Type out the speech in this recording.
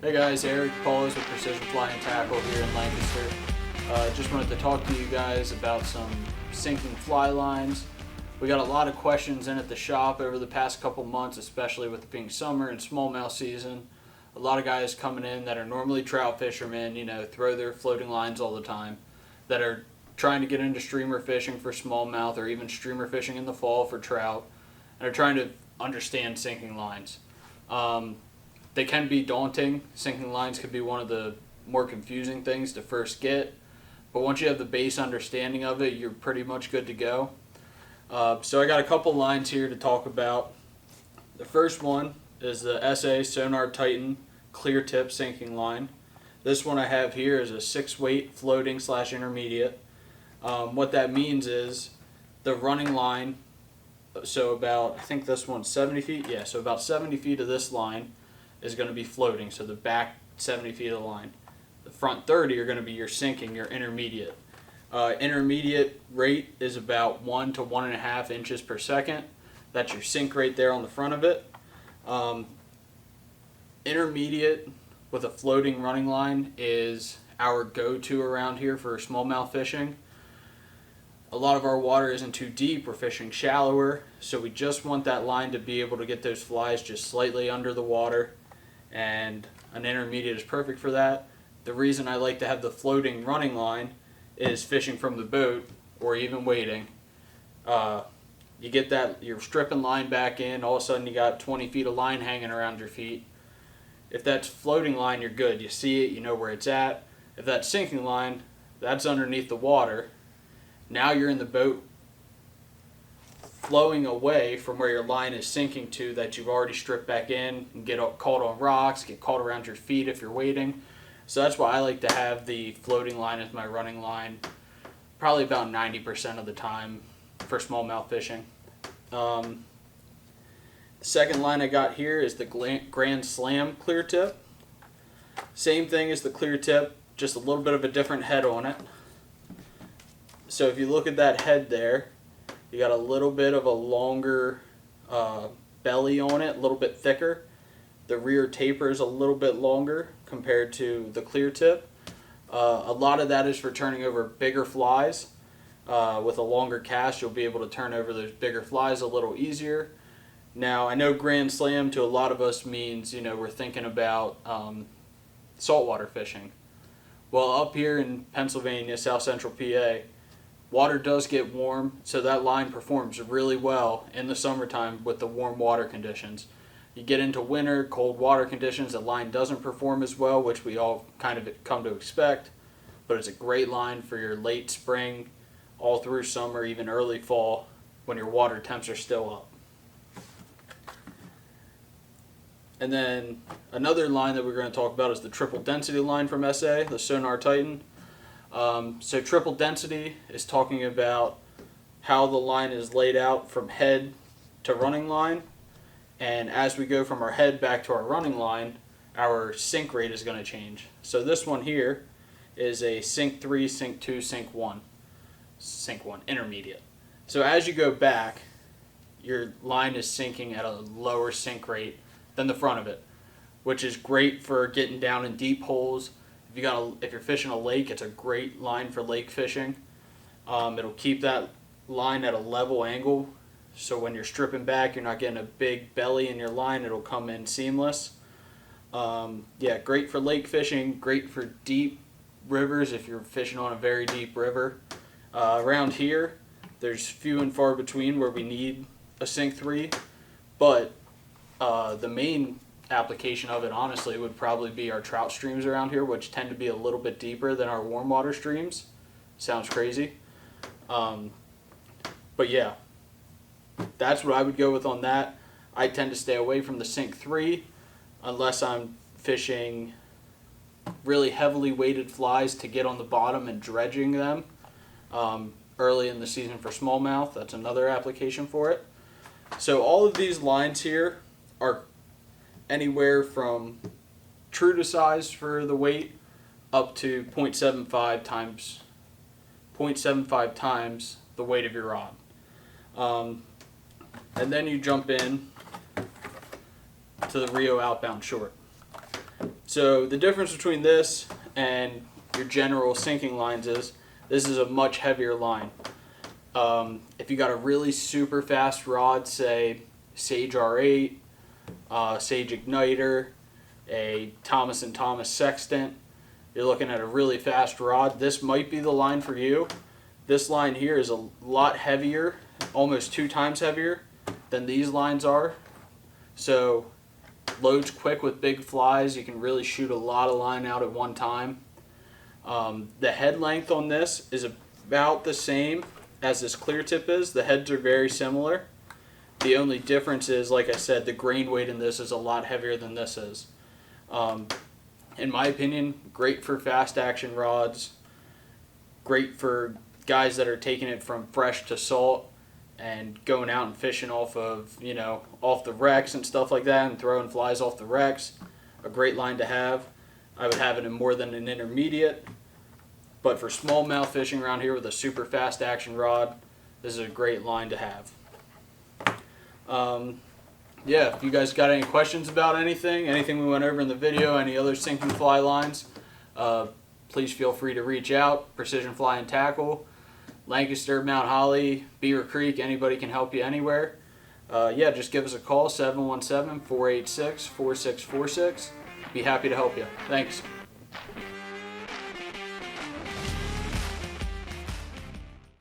Hey guys, Eric Paulos with Precision Fly and Tackle here in Lancaster. Just wanted to talk to you guys about some sinking fly lines. We got a lot of questions in at the shop over the past couple months, especially with it being summer and smallmouth season. A lot of guys coming in that are normally trout fishermen, throw their floating lines all the time, that are trying to get into streamer fishing for smallmouth or even streamer fishing in the fall for trout, and are trying to understand sinking lines. They can be daunting. Sinking lines could be one of the more confusing things to first get, but once you have the base understanding of it, you're pretty much good to go. So I got a couple lines here to talk about. The first one is the SA Sonar Titan clear tip sinking line. This one I have here is a 6-weight floating / intermediate. What that means is the running line, so about, I think this one's 70 feet, yeah, so about 70 feet of this line is going to be floating, so the back 70 feet of the line. The front 30 are going to be your sinking, your intermediate. Intermediate rate is about 1 to 1.5 inches per second. That's your sink rate there on the front of it. Intermediate with a floating running line is our go-to around here for smallmouth fishing. A lot of our water isn't too deep, we're fishing shallower, so we just want that line to be able to get those flies just slightly under the water, and an intermediate is perfect for that. The reason I like to have the floating running line is fishing from the boat or even waiting. You get that, you're stripping line back in, all of a sudden you got 20 feet of line hanging around your feet. If that's floating line, you're good. You see it, you know where it's at. If that's sinking line, that's underneath the water. Now you're in the boat flowing away from where your line is sinking to that you've already stripped back in and get caught on rocks, get caught around your feet if you're waiting. So that's why I like to have the floating line as my running line probably about 90% of the time for smallmouth fishing. The second line I got here is the Grand Slam clear tip. Same thing as the clear tip, just a little bit of a different head on it. So if you look at that head there, you got a little bit of a longer belly on it, a little bit thicker. The rear taper is a little bit longer compared to the clear tip. A lot of that is for turning over bigger flies. With a longer cast, you'll be able to turn over those bigger flies a little easier. Now, I know Grand Slam to a lot of us means, we're thinking about saltwater fishing. Well, up here in Pennsylvania, South Central PA, water does get warm, so that line performs really well in the summertime with the warm water conditions. You get into winter, cold water conditions, the line doesn't perform as well, which we all kind of come to expect, but it's a great line for your late spring, all through summer, even early fall, when your water temps are still up. And then another line that we're going to talk about is the triple density line from SA, the Sonar Titan. So triple density is talking about how the line is laid out from head to running line, and as we go from our head back to our running line, our sink rate is going to change. So this one here is a sink 3, sink 2, sink 1, intermediate. So as you go back, your line is sinking at a lower sink rate than the front of it, which is great for getting down in deep holes. If you're fishing a lake, it's a great line for lake fishing. It'll keep that line at a level angle, so when you're stripping back, you're not getting a big belly in your line. It'll come in seamless. Great for lake fishing, great for deep rivers if you're fishing on a very deep river. Around here, there's few and far between where we need a sink 3, but the main application of it, honestly, would probably be our trout streams around here, which tend to be a little bit deeper than our warm water streams. Sounds crazy. But yeah, that's what I would go with on that. I tend to stay away from the sink 3 unless I'm fishing really heavily weighted flies to get on the bottom and dredging them early in the season for smallmouth. That's another application for it. So all of these lines here are anywhere from true to size for the weight up to 0.75 times the weight of your rod. And then you jump in to the Rio outbound short. So the difference between this and your general sinking lines is this is a much heavier line. If you got a really super fast rod, say Sage R8, Sage Igniter, a Thomas & Thomas Sextant, you're looking at a really fast rod, this might be the line for you. This line here is a lot heavier, almost 2 times heavier than these lines are. So loads quick with big flies. You can really shoot a lot of line out at one time. The head length on this is about the same as this clear tip is. The heads are very similar. The only difference is, like I said, the grain weight in this is a lot heavier than this is. In my opinion, great for fast action rods, great for guys that are taking it from fresh to salt and going out and fishing off of, off the wrecks and stuff like that and throwing flies off the wrecks. A great line to have. I would have it in more than an intermediate, but for smallmouth fishing around here with a super fast action rod, this is a great line to have. Yeah, if you guys got any questions about anything we went over in the video, any other sinking fly lines, please feel free to reach out. Precision Fly and Tackle, Lancaster, Mount Holly, Beaver Creek, anybody can help you anywhere. Yeah, just give us a call, 717-486-4646. Be happy to help you. Thanks.